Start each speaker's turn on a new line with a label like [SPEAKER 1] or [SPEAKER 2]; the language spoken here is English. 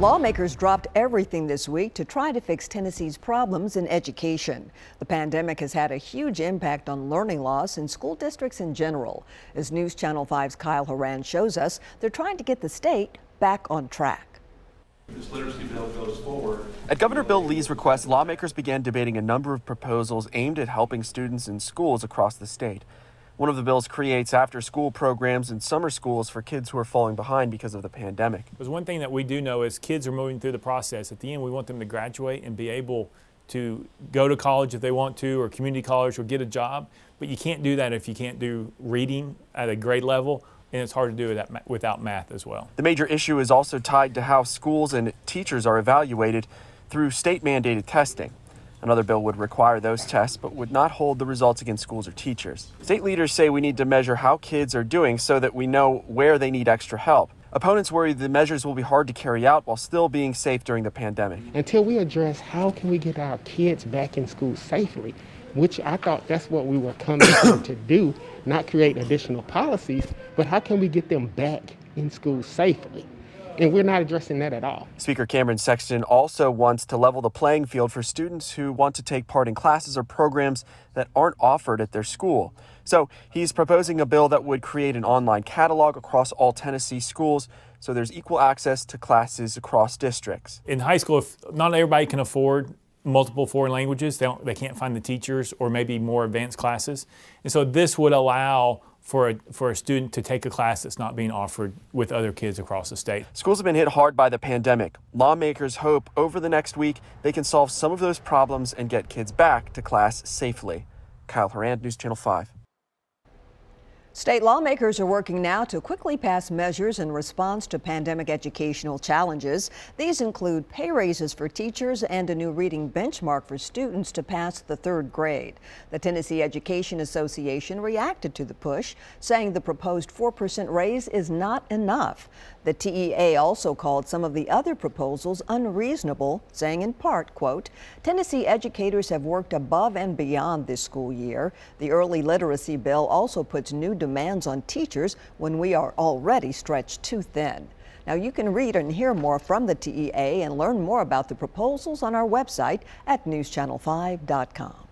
[SPEAKER 1] Lawmakers dropped everything this week to try to fix Tennessee's problems in education. The pandemic has had a huge impact on learning loss in school districts in general. As News Channel 5's Kyle Horan shows us, they're trying to get the state back on track.
[SPEAKER 2] This literacy bill goes forward.
[SPEAKER 3] At Governor Bill Lee's request, lawmakers began debating a number of proposals aimed at helping students in schools across the state. One of the bills creates after-school programs in summer schools for kids who are falling behind because of the pandemic.
[SPEAKER 4] Because one thing that we do know is kids are moving through the process. At the end, we want them to graduate and be able to go to college if they want to, or community college, or get a job. But you can't do that if you can't do reading at a grade level, and it's hard to do it without math as well.
[SPEAKER 3] The major issue is also tied to how schools and teachers are evaluated through state-mandated testing. Another bill would require those tests, but would not hold the results against schools or teachers. State leaders say we need to measure how kids are doing so that we know where they need extra help. Opponents worry the measures will be hard to carry out while still being safe during the pandemic.
[SPEAKER 5] Until we address how can we get our kids back in school safely, which I thought that's what we were coming to do, not create additional policies, but how can we get them back in school safely? And we're not addressing that at all.
[SPEAKER 3] Speaker Cameron Sexton also wants to level the playing field for students who want to take part in classes or programs that aren't offered at their school. So he's proposing a bill that would create an online catalog across all Tennessee schools so there's equal access to classes across districts.
[SPEAKER 4] In high school, if not everybody can afford multiple foreign languages. They can't find the teachers, or maybe more advanced classes. And so this would allow for a student to take a class that's not being offered with other kids across the state.
[SPEAKER 3] Schools have been hit hard by the pandemic. Lawmakers hope over the next week they can solve some of those problems and get kids back to class safely. Kyle Horan, News Channel 5.
[SPEAKER 1] State lawmakers are working now to quickly pass measures in response to pandemic educational challenges. These include pay raises for teachers and a new reading benchmark for students to pass the third grade. The Tennessee Education Association reacted to the push, saying the proposed 4% raise is not enough. The TEA also called some of the other proposals unreasonable, saying in part, quote, Tennessee educators have worked above and beyond this school year. The early literacy bill also puts new demands on teachers when we are already stretched too thin. Now you can read and hear more from the TEA and learn more about the proposals on our website at newschannel5.com.